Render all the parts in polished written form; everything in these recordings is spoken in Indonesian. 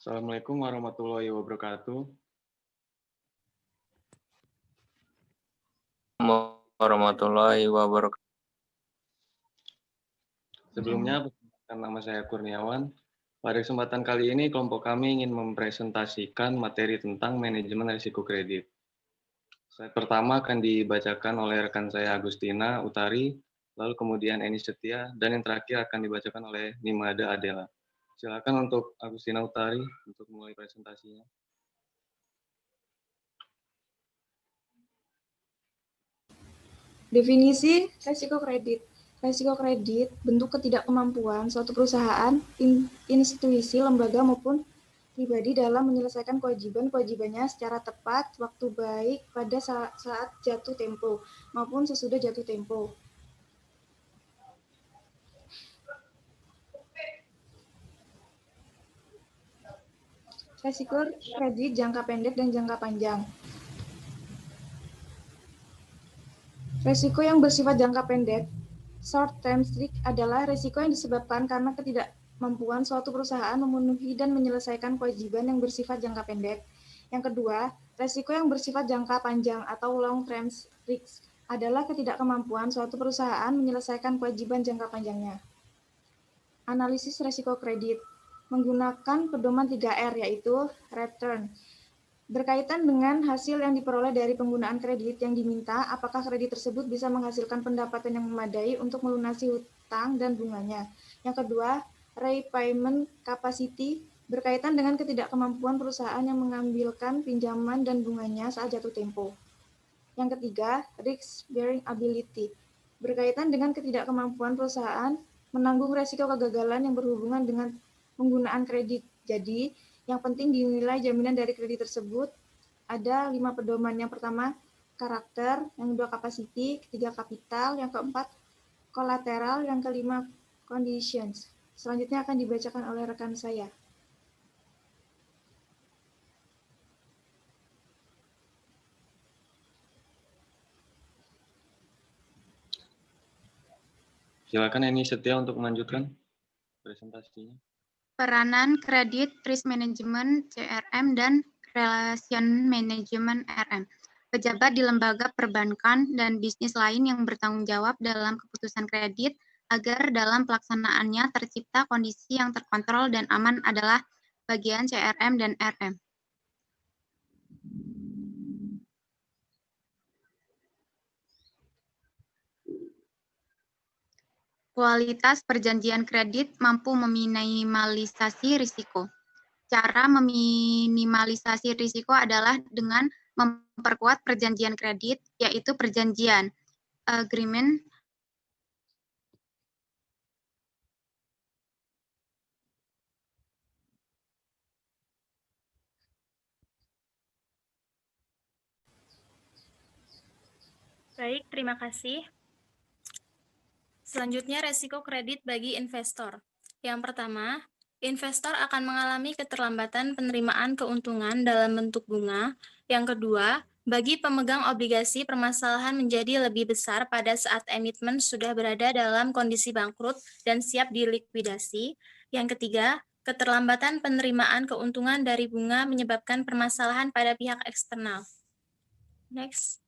Assalamualaikum warahmatullahi wabarakatuh. Warahmatullahi wabarakatuh. Sebelumnya, perkenalkan nama saya Kurniawan. Pada kesempatan kali ini, kelompok kami ingin mempresentasikan materi tentang manajemen risiko kredit. Slide pertama akan dibacakan oleh rekan saya Agustina Utari, lalu kemudian Eni Setia, dan yang terakhir akan dibacakan oleh Nimada Adela. Silakan untuk Agustina Utari untuk mulai presentasinya. Definisi risiko kredit. Risiko kredit bentuk ketidakmampuan suatu perusahaan, institusi, lembaga maupun pribadi dalam menyelesaikan kewajiban-kewajibannya secara tepat, waktu baik pada saat jatuh tempo maupun sesudah jatuh tempo. Risiko kredit jangka pendek dan jangka panjang. Risiko yang bersifat jangka pendek, short term risk, adalah risiko yang disebabkan karena ketidakmampuan suatu perusahaan memenuhi dan menyelesaikan kewajiban yang bersifat jangka pendek. Yang kedua, risiko yang bersifat jangka panjang atau long term risk adalah ketidakmampuan suatu perusahaan menyelesaikan kewajiban jangka panjangnya. Analisis risiko kredit menggunakan pedoman 3R, yaitu return. Berkaitan dengan hasil yang diperoleh dari penggunaan kredit yang diminta, apakah kredit tersebut bisa menghasilkan pendapatan yang memadai untuk melunasi hutang dan bunganya. Yang kedua, repayment capacity berkaitan dengan ketidakmampuan perusahaan yang mengambilkan pinjaman dan bunganya saat jatuh tempo. Yang ketiga, risk bearing ability berkaitan dengan ketidakmampuan perusahaan menanggung resiko kegagalan yang berhubungan dengan penggunaan kredit. Jadi, yang penting dinilai jaminan dari kredit tersebut ada 5 pedoman. Yang pertama, karakter, yang kedua capacity, ketiga kapital, yang keempat kolateral, yang kelima conditions. Selanjutnya akan dibacakan oleh rekan saya. Silakan Eni Setia untuk melanjutkan presentasinya. Peranan kredit, risk management CRM, dan relation management RM. Pejabat di lembaga perbankan dan bisnis lain yang bertanggung jawab dalam keputusan kredit agar dalam pelaksanaannya tercipta kondisi yang terkontrol dan aman adalah bagian CRM dan RM. Kualitas perjanjian kredit mampu meminimalisasi risiko. Cara meminimalisasi risiko adalah dengan memperkuat perjanjian kredit, yaitu perjanjian agreement Baik, terima kasih. Selanjutnya, resiko kredit bagi investor. Yang pertama, investor akan mengalami keterlambatan penerimaan keuntungan dalam bentuk bunga. Yang kedua, bagi pemegang obligasi, permasalahan menjadi lebih besar pada saat emitmen sudah berada dalam kondisi bangkrut dan siap dilikuidasi. Yang ketiga, keterlambatan penerimaan keuntungan dari bunga menyebabkan permasalahan pada pihak eksternal. Next.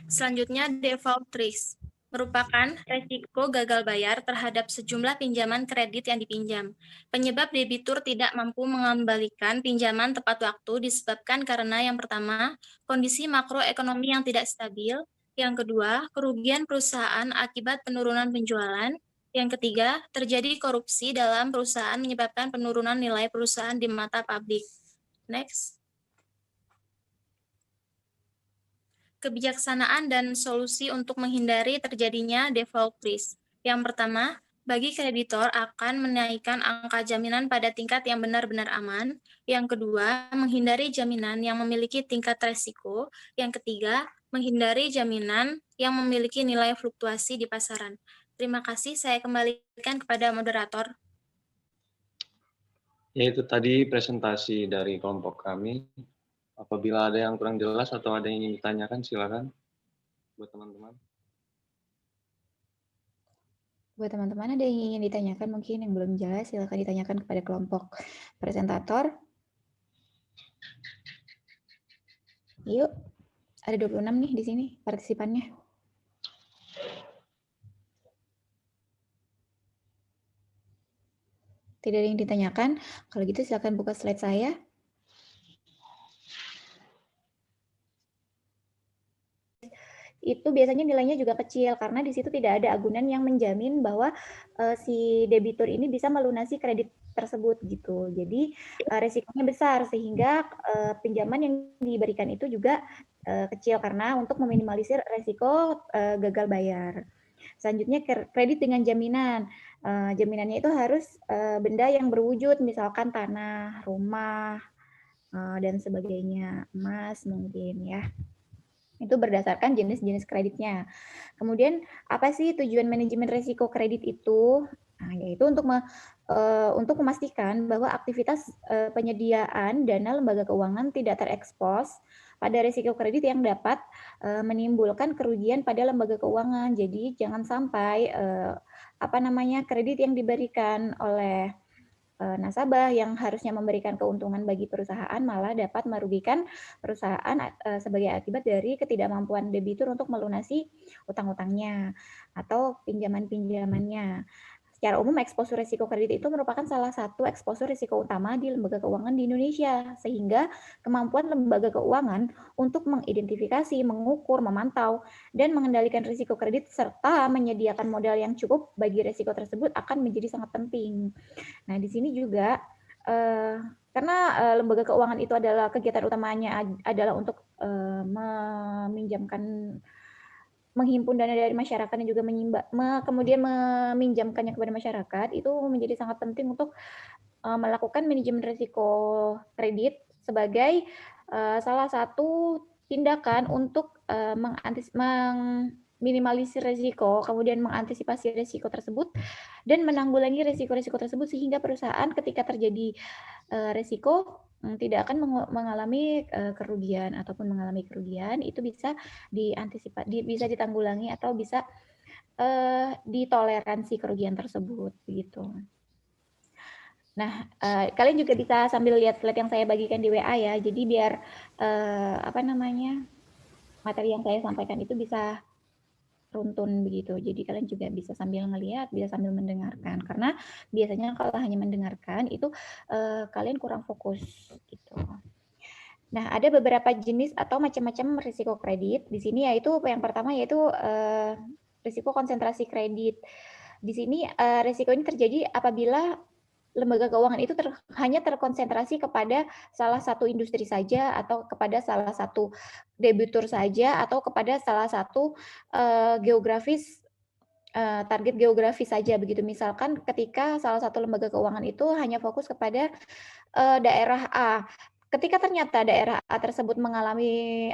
Selanjutnya, default risk merupakan resiko gagal bayar terhadap sejumlah pinjaman kredit yang dipinjam. Penyebab debitur tidak mampu mengembalikan pinjaman tepat waktu disebabkan karena yang pertama, kondisi makroekonomi yang tidak stabil, yang kedua, kerugian perusahaan akibat penurunan penjualan, yang ketiga, terjadi korupsi dalam perusahaan menyebabkan penurunan nilai perusahaan di mata publik. Next. Kebijaksanaan dan solusi untuk menghindari terjadinya default risk. Yang pertama, bagi kreditor akan menaikkan angka jaminan pada tingkat yang benar-benar aman. Yang kedua, menghindari jaminan yang memiliki tingkat resiko. Yang ketiga, menghindari jaminan yang memiliki nilai fluktuasi di pasaran. Terima kasih, saya kembalikan kepada moderator. Ya, itu tadi presentasi dari kelompok kami. Apabila ada yang kurang jelas atau ada yang ingin ditanyakan, silakan buat teman-teman. Buat teman-teman ada yang ingin ditanyakan mungkin yang belum jelas, silakan ditanyakan kepada kelompok presentator. Yuk, ada 26 nih di sini partisipannya. Tidak ada yang ditanyakan, kalau gitu silakan buka slide saya. Itu biasanya nilainya juga kecil karena di situ tidak ada agunan yang menjamin bahwa si debitur ini bisa melunasi kredit tersebut gitu. Jadi resikonya besar sehingga pinjaman yang diberikan itu juga kecil karena untuk meminimalisir resiko gagal bayar. Selanjutnya kredit dengan jaminan. Jaminannya itu harus benda yang berwujud, misalkan tanah, rumah, dan sebagainya, emas mungkin ya. Itu berdasarkan jenis-jenis kreditnya. Kemudian apa sih tujuan manajemen risiko kredit itu? Nah, yaitu untuk memastikan bahwa aktivitas penyediaan dana lembaga keuangan tidak terekspos pada risiko kredit yang dapat menimbulkan kerugian pada lembaga keuangan. Jadi jangan sampai kredit yang diberikan oleh nasabah yang harusnya memberikan keuntungan bagi perusahaan malah dapat merugikan perusahaan sebagai akibat dari ketidakmampuan debitur untuk melunasi utang-utangnya atau pinjaman-pinjamannya. Secara umum, eksposur risiko kredit itu merupakan salah satu eksposur risiko utama di lembaga keuangan di Indonesia, sehingga kemampuan lembaga keuangan untuk mengidentifikasi, mengukur, memantau, dan mengendalikan risiko kredit serta menyediakan modal yang cukup bagi risiko tersebut akan menjadi sangat penting. Nah, di sini juga karena lembaga keuangan itu adalah kegiatan utamanya adalah untuk menghimpun dana dari masyarakat dan juga kemudian meminjamkannya kepada masyarakat, itu menjadi sangat penting untuk melakukan manajemen risiko kredit sebagai salah satu tindakan untuk minimalisir risiko, kemudian mengantisipasi risiko tersebut, dan menanggulangi risiko-risiko tersebut sehingga perusahaan ketika terjadi risiko tidak akan mengalami kerugian ataupun mengalami kerugian, itu bisa bisa ditanggulangi atau bisa ditoleransi kerugian tersebut begitu. Nah, kalian juga bisa sambil lihat slide yang saya bagikan di WA ya. Jadi biar materi yang saya sampaikan itu bisa runtun begitu. Jadi kalian juga bisa sambil ngelihat, bisa sambil mendengarkan. Karena biasanya kalau hanya mendengarkan itu kalian kurang fokus gitu. Nah, ada beberapa jenis atau macam-macam risiko kredit. Di sini yaitu yang pertama yaitu risiko konsentrasi kredit. Di sini risiko ini terjadi apabila lembaga keuangan itu hanya terkonsentrasi kepada salah satu industri saja atau kepada salah satu debitur saja atau kepada salah satu target geografis saja begitu. Misalkan ketika salah satu lembaga keuangan itu hanya fokus kepada daerah A. Ketika ternyata daerah A tersebut mengalami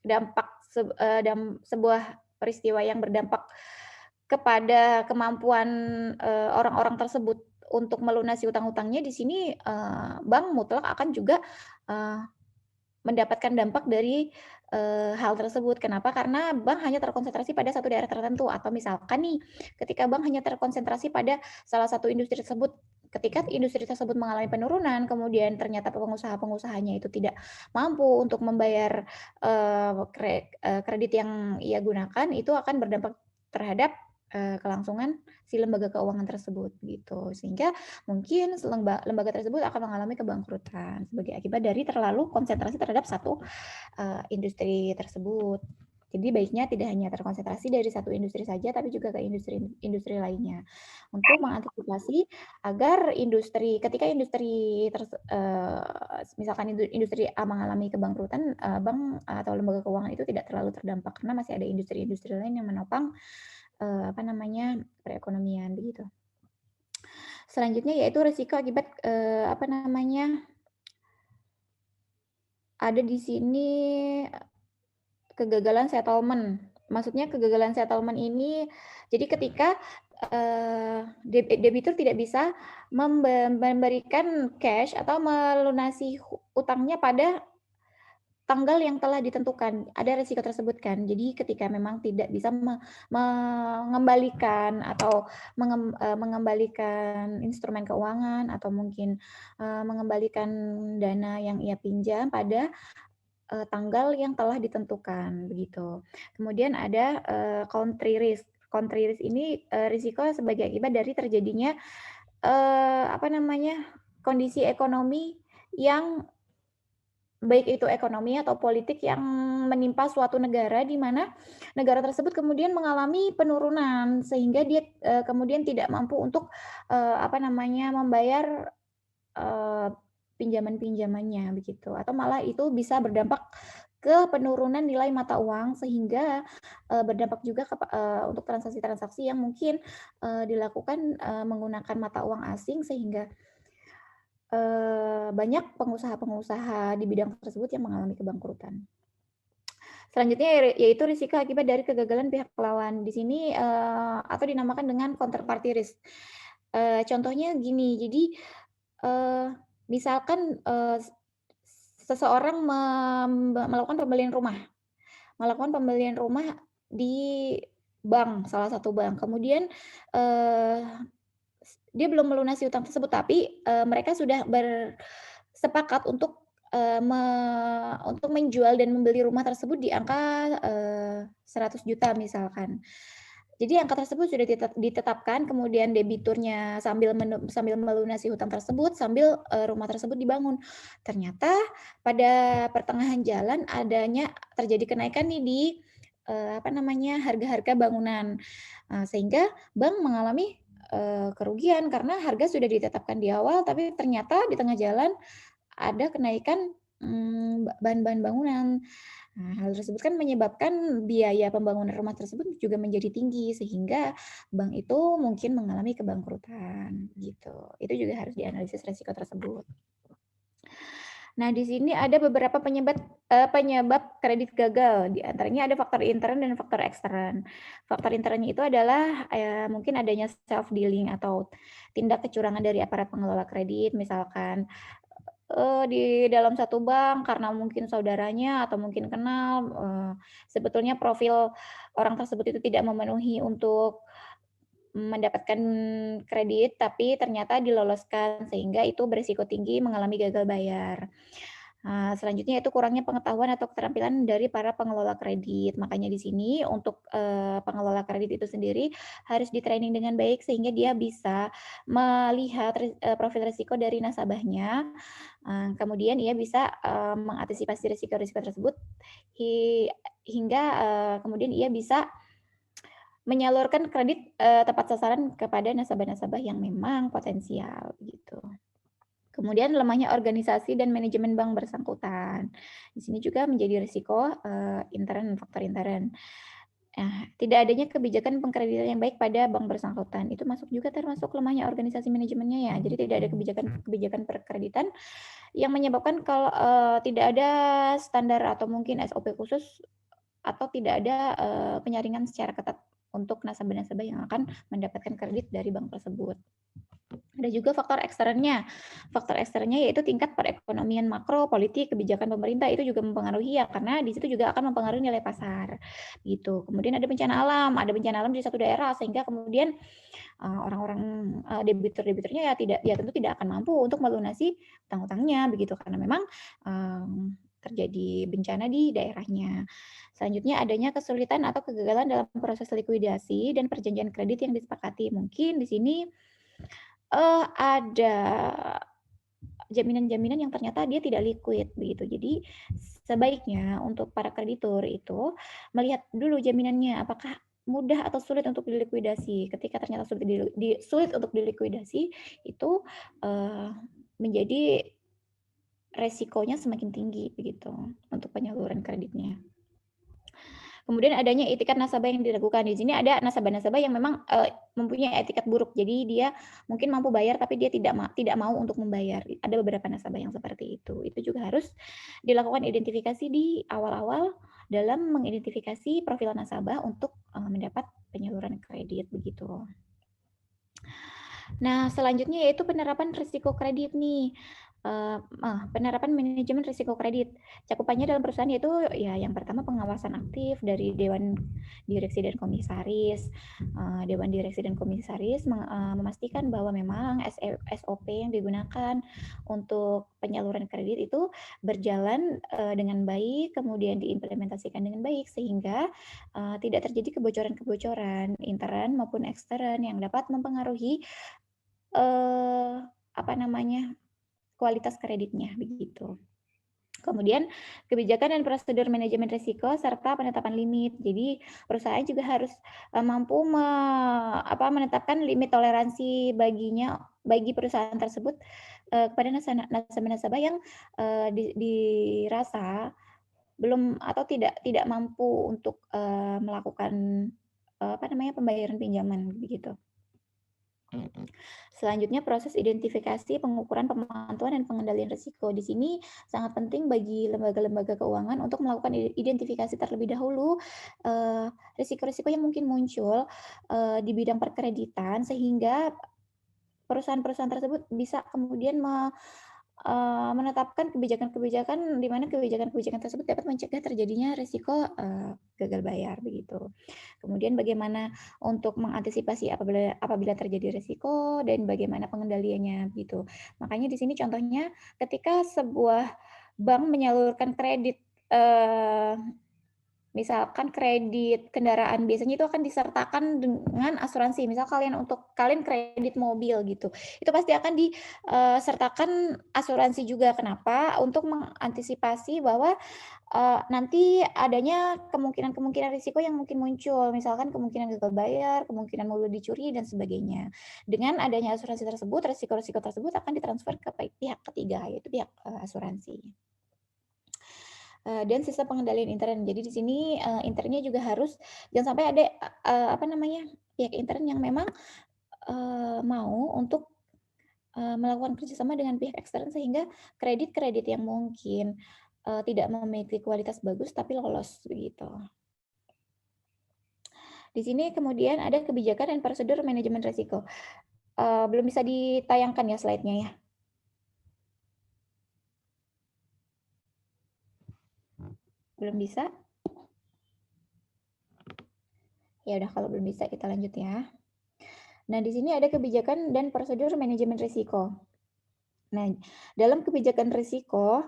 dampak sebuah peristiwa yang berdampak kepada kemampuan orang-orang tersebut untuk melunasi utang-utangnya, di sini bank mutlak akan juga mendapatkan dampak dari hal tersebut. Kenapa? Karena bank hanya terkonsentrasi pada satu daerah tertentu, atau misalkan nih, ketika bank hanya terkonsentrasi pada salah satu industri tersebut, ketika industri tersebut mengalami penurunan, kemudian ternyata pengusaha-pengusahanya itu tidak mampu untuk membayar kredit yang ia gunakan, itu akan berdampak terhadap kelangsungan si lembaga keuangan tersebut gitu, sehingga mungkin lembaga tersebut akan mengalami kebangkrutan sebagai akibat dari terlalu konsentrasi terhadap satu industri tersebut. Jadi baiknya tidak hanya terkonsentrasi dari satu industri saja, tapi juga ke industri lainnya untuk mengantisipasi agar ketika industri misalkan industri A mengalami kebangkrutan, bank atau lembaga keuangan itu tidak terlalu terdampak karena masih ada industri-industri lain yang menopang perekonomian begitu. Selanjutnya yaitu risiko akibat ada di sini kegagalan settlement. Maksudnya kegagalan settlement ini jadi ketika debitur tidak bisa memberikan cash atau melunasi utangnya pada tanggal yang telah ditentukan, ada risiko tersebut kan. Jadi ketika memang tidak bisa mengembalikan atau mengembalikan instrumen keuangan atau mungkin mengembalikan dana yang ia pinjam pada tanggal yang telah ditentukan begitu. Kemudian ada country risk. Country risk ini risiko sebagai akibat dari terjadinya kondisi ekonomi yang baik itu ekonomi atau politik yang menimpa suatu negara di mana negara tersebut kemudian mengalami penurunan sehingga dia kemudian tidak mampu untuk membayar pinjaman-pinjamannya begitu, atau malah itu bisa berdampak ke penurunan nilai mata uang sehingga berdampak juga untuk transaksi-transaksi yang mungkin dilakukan menggunakan mata uang asing sehingga banyak pengusaha-pengusaha di bidang tersebut yang mengalami kebangkrutan. Selanjutnya yaitu risiko akibat dari kegagalan pihak lawan. Di sini atau dinamakan dengan counterparty risk. Contohnya gini, jadi misalkan seseorang melakukan pembelian rumah di bank, salah satu bank. Kemudian dia belum melunasi utang tersebut, tapi mereka sudah bersepakat untuk menjual dan membeli rumah tersebut di angka 100 juta misalkan. Jadi angka tersebut sudah ditetapkan, kemudian debiturnya sambil melunasi hutang tersebut, sambil rumah tersebut dibangun. Ternyata pada pertengahan jalan terjadi kenaikan nih di harga-harga bangunan, sehingga bank mengalami kerugian karena harga sudah ditetapkan di awal, tapi ternyata di tengah jalan ada kenaikan bahan-bahan bangunan. Nah, hal tersebut kan menyebabkan biaya pembangunan rumah tersebut juga menjadi tinggi sehingga bank itu mungkin mengalami kebangkrutan gitu. Itu juga harus dianalisis resiko tersebut. Nah, di sini ada beberapa penyebab kredit gagal. Di antaranya ada faktor intern dan faktor ekstern. Faktor internnya itu adalah mungkin adanya self dealing atau tindak kecurangan dari aparat pengelola kredit, misalkan di dalam satu bank karena mungkin saudaranya atau mungkin kenal, sebetulnya profil orang tersebut itu tidak memenuhi untuk mendapatkan kredit, tapi ternyata diloloskan sehingga itu berisiko tinggi mengalami gagal bayar. Selanjutnya itu kurangnya pengetahuan atau keterampilan dari para pengelola kredit. Makanya di sini untuk pengelola kredit itu sendiri harus di-training dengan baik sehingga dia bisa melihat profil risiko dari nasabahnya. Kemudian ia bisa mengantisipasi risiko-risiko tersebut hingga kemudian ia bisa menyalurkan kredit tepat sasaran kepada nasabah-nasabah yang memang potensial gitu. Kemudian lemahnya organisasi dan manajemen bank bersangkutan. Di sini juga menjadi risiko intern, faktor intern. Tidak adanya kebijakan pengkreditan yang baik pada bank bersangkutan. Itu juga termasuk lemahnya organisasi manajemennya ya. Jadi tidak ada kebijakan perkreditan yang menyebabkan kalau tidak ada standar atau mungkin SOP khusus atau tidak ada penyaringan secara ketat untuk nasabah-nasabah yang akan mendapatkan kredit dari bank tersebut. Ada juga faktor eksternnya. Faktor eksternnya yaitu tingkat perekonomian makro, politik, kebijakan pemerintah itu juga mempengaruhi ya, karena di situ juga akan mempengaruhi nilai pasar. Gitu. Kemudian ada bencana alam di satu daerah sehingga kemudian orang-orang debitur-debiturnya ya tentu tidak akan mampu untuk melunasi utang-utangnya begitu karena memang terjadi bencana di daerahnya. Selanjutnya adanya kesulitan atau kegagalan dalam proses likuidasi dan perjanjian kredit yang disepakati. Mungkin di sini ada jaminan-jaminan yang ternyata dia tidak liquid begitu. Jadi sebaiknya untuk para kreditur itu melihat dulu jaminannya apakah mudah atau sulit untuk dilikuidasi. Ketika ternyata sulit untuk dilikuidasi itu menjadi resikonya semakin tinggi begitu untuk penyaluran kreditnya. Kemudian adanya etikat nasabah yang dilakukan. Di sini ada nasabah-nasabah yang memang mempunyai etikat buruk. Jadi dia mungkin mampu bayar tapi dia tidak mau untuk membayar. Ada beberapa nasabah yang seperti itu. Itu juga harus dilakukan identifikasi di awal-awal dalam mengidentifikasi profil nasabah untuk mendapat penyaluran kredit begitu. Nah, selanjutnya yaitu penerapan risiko kredit nih. Penerapan manajemen risiko kredit. Cakupannya dalam perusahaan yaitu ya yang pertama pengawasan aktif dari Dewan Direksi dan Komisaris. Dewan Direksi dan Komisaris memastikan bahwa memang SOP yang digunakan untuk penyaluran kredit itu berjalan dengan baik, kemudian diimplementasikan dengan baik sehingga tidak terjadi kebocoran-kebocoran intern maupun ekstern yang dapat mempengaruhi kualitas kreditnya begitu. Kemudian kebijakan dan prosedur manajemen risiko serta penetapan limit. Jadi perusahaan juga harus mampu menetapkan limit toleransi bagi perusahaan tersebut kepada nasabah-nasabah yang dirasa belum atau tidak mampu untuk melakukan pembayaran pinjaman begitu. Selanjutnya proses identifikasi, pengukuran, pemantauan, dan pengendalian risiko. Di sini sangat penting bagi lembaga-lembaga keuangan untuk melakukan identifikasi terlebih dahulu risiko-risiko yang mungkin muncul di bidang perkreditan sehingga perusahaan-perusahaan tersebut bisa kemudian menetapkan kebijakan-kebijakan di mana kebijakan-kebijakan tersebut dapat mencegah terjadinya risiko gagal bayar begitu. Kemudian bagaimana untuk mengantisipasi apabila terjadi risiko dan bagaimana pengendaliannya gitu. Makanya di sini contohnya ketika sebuah bank menyalurkan kredit misalkan kredit kendaraan biasanya itu akan disertakan dengan asuransi. Misal kalian kredit mobil gitu. Itu pasti akan disertakan asuransi juga. Kenapa? Untuk mengantisipasi bahwa nanti adanya kemungkinan risiko yang mungkin muncul. Misalkan kemungkinan gagal bayar, kemungkinan mobil dicuri dan sebagainya. Dengan adanya asuransi tersebut, risiko-risiko tersebut akan ditransfer ke pihak ketiga yaitu pihak asuransi. Dan sistem pengendalian intern. Jadi di sini internnya juga harus jangan sampai ada pihak intern yang memang mau untuk melakukan kerjasama dengan pihak ekstern sehingga kredit yang mungkin tidak memiliki kualitas bagus tapi lolos begitu. Di sini kemudian ada kebijakan dan prosedur manajemen risiko. Belum bisa ditayangkan ya slide-nya ya. Belum bisa? Ya udah kalau belum bisa kita lanjut ya. Nah, di sini ada kebijakan dan prosedur manajemen risiko. Nah, dalam kebijakan risiko,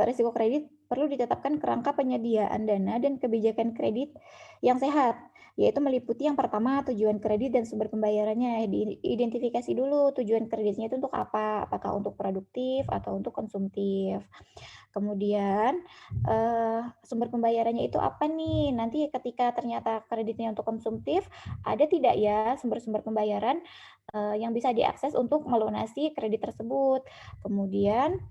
risiko kredit perlu ditetapkan kerangka penyediaan dana dan kebijakan kredit yang sehat, yaitu meliputi yang pertama tujuan kredit dan sumber pembayarannya. Diidentifikasi dulu tujuan kreditnya itu untuk apa, apakah untuk produktif atau untuk konsumtif. Kemudian sumber pembayarannya itu apa nih? Nanti ketika ternyata kreditnya untuk konsumtif, ada tidak ya sumber-sumber pembayaran yang bisa diakses untuk melunasi kredit tersebut. Kemudian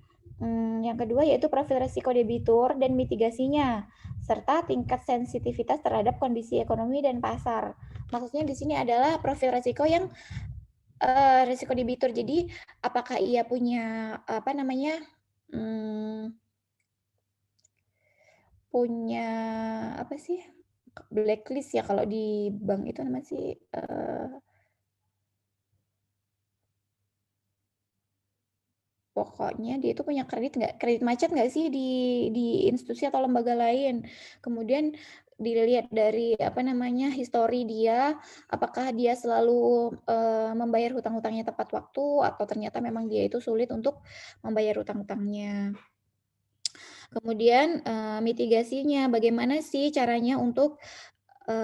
yang kedua yaitu profil risiko debitur dan mitigasinya, serta tingkat sensitivitas terhadap kondisi ekonomi dan pasar. Maksudnya di sini adalah profil risiko yang risiko debitur. Jadi apakah ia punya punya blacklist ya kalau di bank itu namanya sih pokoknya dia itu punya kredit macet nggak sih di institusi atau lembaga lain. Kemudian dilihat dari histori dia, apakah dia selalu membayar hutang-hutangnya tepat waktu atau ternyata memang dia itu sulit untuk membayar hutang-hutangnya. Kemudian mitigasinya, bagaimana sih caranya untuk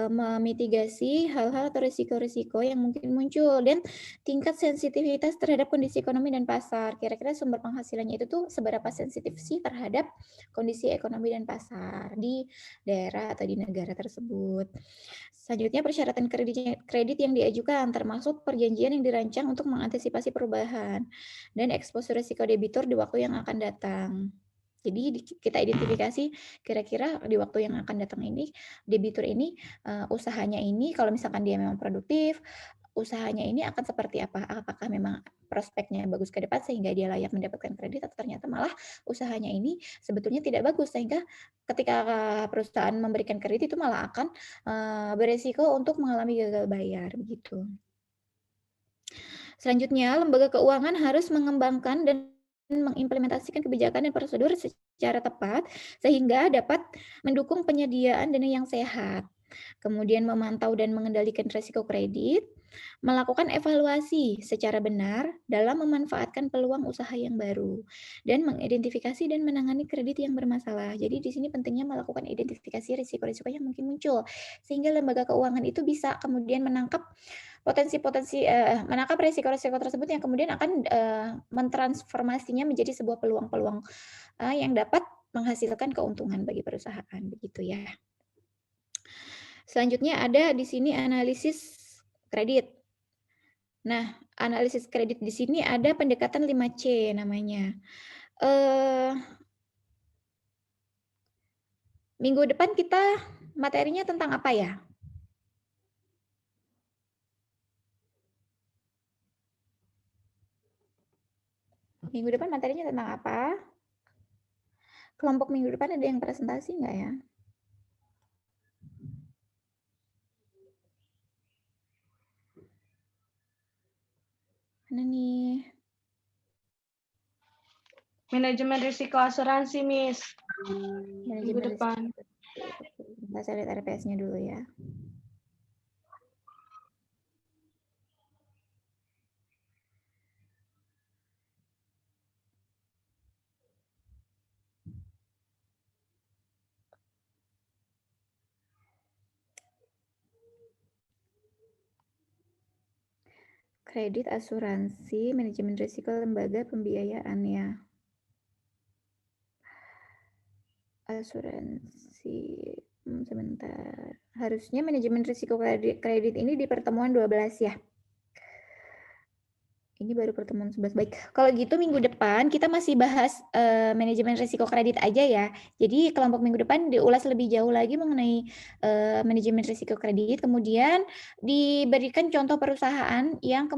memitigasi hal-hal atau risiko-risiko yang mungkin muncul dan tingkat sensitivitas terhadap kondisi ekonomi dan pasar. Kira-kira sumber penghasilannya itu tuh seberapa sensitif sih terhadap kondisi ekonomi dan pasar di daerah atau di negara tersebut. Selanjutnya persyaratan kredit yang diajukan termasuk perjanjian yang dirancang untuk mengantisipasi perubahan dan eksposur risiko debitur di waktu yang akan datang. Jadi kita identifikasi kira-kira di waktu yang akan datang ini, debitur ini usahanya ini kalau misalkan dia memang produktif, usahanya ini akan seperti apa? Apakah memang prospeknya bagus ke depan sehingga dia layak mendapatkan kredit atau ternyata malah usahanya ini sebetulnya tidak bagus sehingga ketika perusahaan memberikan kredit itu malah akan beresiko untuk mengalami gagal bayar begitu. Selanjutnya, lembaga keuangan harus mengembangkan dan mengimplementasikan kebijakan dan prosedur secara tepat sehingga dapat mendukung penyediaan dana yang sehat. Kemudian memantau dan mengendalikan risiko kredit, melakukan evaluasi secara benar dalam memanfaatkan peluang usaha yang baru, dan mengidentifikasi dan menangani kredit yang bermasalah. Jadi di sini pentingnya melakukan identifikasi risiko-risiko yang mungkin muncul, sehingga lembaga keuangan itu bisa kemudian menangkap menangkap risiko-risiko tersebut yang kemudian akan mentransformasinya menjadi sebuah peluang-peluang yang dapat menghasilkan keuntungan bagi perusahaan, begitu ya. Selanjutnya ada di sini analisis kredit. Nah, analisis kredit di sini ada pendekatan 5C namanya. Minggu depan kita materinya tentang apa ya? Minggu depan materinya tentang apa? Kelompok minggu depan ada yang presentasi nggak ya? Mana nih? Manajemen risiko asuransi, Miss. Minggu depan. Saya lihat RPS-nya dulu ya. Kredit asuransi, manajemen risiko lembaga pembiayaannya. Asuransi, sebentar. Harusnya manajemen risiko kredit ini di pertemuan 12 ya. Ini baru pertemuan 11. Baik, kalau gitu minggu depan kita masih bahas manajemen risiko kredit aja ya. Jadi kelompok minggu depan diulas lebih jauh lagi mengenai manajemen risiko kredit. Kemudian diberikan contoh perusahaan yang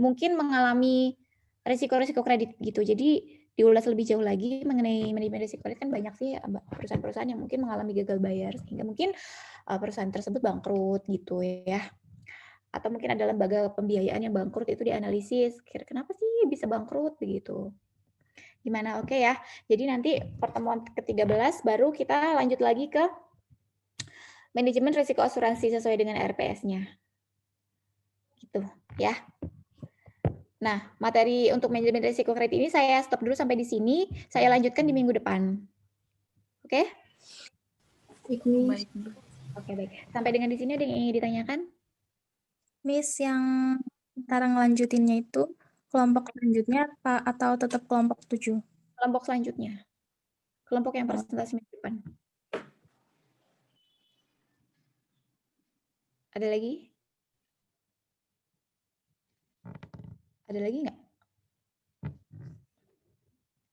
mungkin mengalami risiko-risiko kredit gitu. Jadi diulas lebih jauh lagi mengenai manajemen risiko kredit. Kan banyak sih perusahaan-perusahaan yang mungkin mengalami gagal bayar sehingga mungkin perusahaan tersebut bangkrut gitu ya. Atau mungkin ada lembaga pembiayaan yang bangkrut, itu dianalisis. Kenapa sih bisa bangkrut begitu? Gimana? Oke ya. Jadi nanti pertemuan ke-13 baru kita lanjut lagi ke manajemen risiko asuransi sesuai dengan RPS-nya. Gitu ya. Nah, materi untuk manajemen risiko kredit ini saya stop dulu sampai di sini. Saya lanjutkan di minggu depan. Oke? Baik. Oke, baik. Sampai dengan di sini ada yang ingin ditanyakan? Miss, yang cara ngelanjutinnya itu kelompok selanjutnya apa atau tetap kelompok 7? Kelompok selanjutnya. Kelompok yang presentasi minggu depan. Ada lagi? Ada lagi nggak?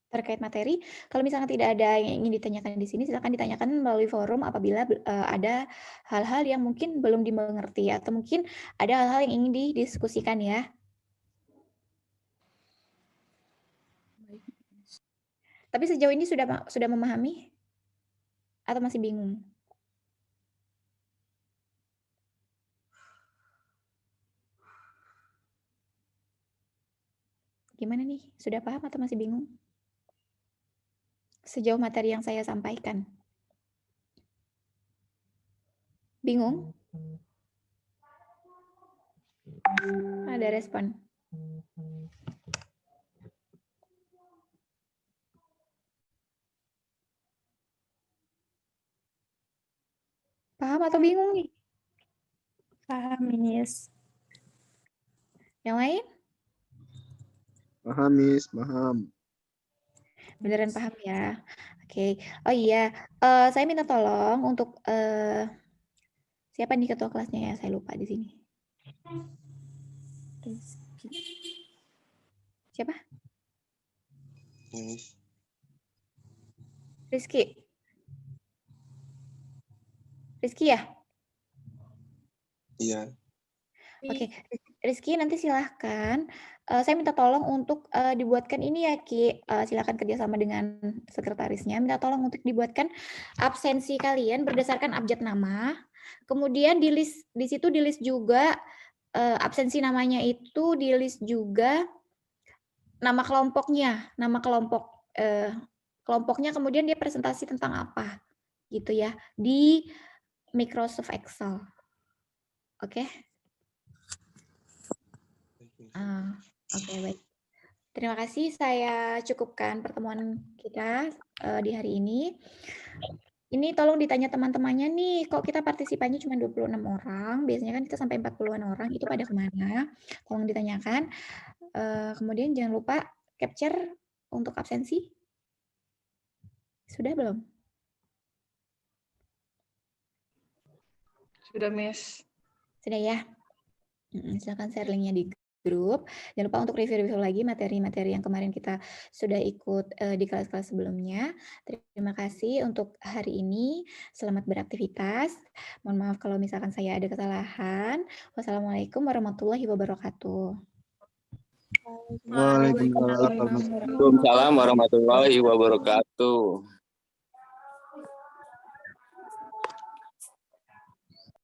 Terkait materi, kalau misalnya tidak ada yang ingin ditanyakan di sini, silakan ditanyakan melalui forum apabila ada hal-hal yang mungkin belum dimengerti atau mungkin ada hal-hal yang ingin didiskusikan ya. Tapi sejauh ini sudah memahami atau masih bingung? Gimana nih? Sudah paham atau masih bingung? Sejauh materi yang saya sampaikan. Bingung? Ada respon. Paham atau bingung nih? Paham, Miss. Yang lain? Paham, Miss. Paham. Beneran paham ya? Oke. Oh iya, saya minta tolong untuk siapa nih ketua kelasnya ya? Saya lupa di sini. Siapa? Rizky. Rizky ya? Iya. Oke, Rizky nanti silahkan. Saya minta tolong untuk dibuatkan ini ya Ki. Silahkan kerjasama dengan sekretarisnya. Minta tolong untuk dibuatkan absensi kalian berdasarkan abjad nama. Kemudian di situ di list juga absensi namanya itu di list juga nama kelompoknya, kemudian dia presentasi tentang apa, gitu ya, di Microsoft Excel. Oke? Oke, baik. Terima kasih, saya cukupkan pertemuan kita di hari ini. Ini tolong ditanya teman-temannya nih, kok kita partisipannya cuma 26 orang, biasanya kan kita sampai 40-an orang, itu pada kemana? Tolong ditanyakan. Kemudian jangan lupa capture untuk absensi. Sudah belum? Sudah, Miss. Sudah ya? Silakan share linknya di grup. Jangan lupa untuk review-review lagi materi-materi yang kemarin kita sudah ikut di kelas-kelas sebelumnya. Terima kasih untuk hari ini. Selamat beraktivitas. Mohon maaf kalau misalkan saya ada kesalahan. Wassalamualaikum warahmatullahi wabarakatuh. Waalaikumsalam warahmatullahi wabarakatuh.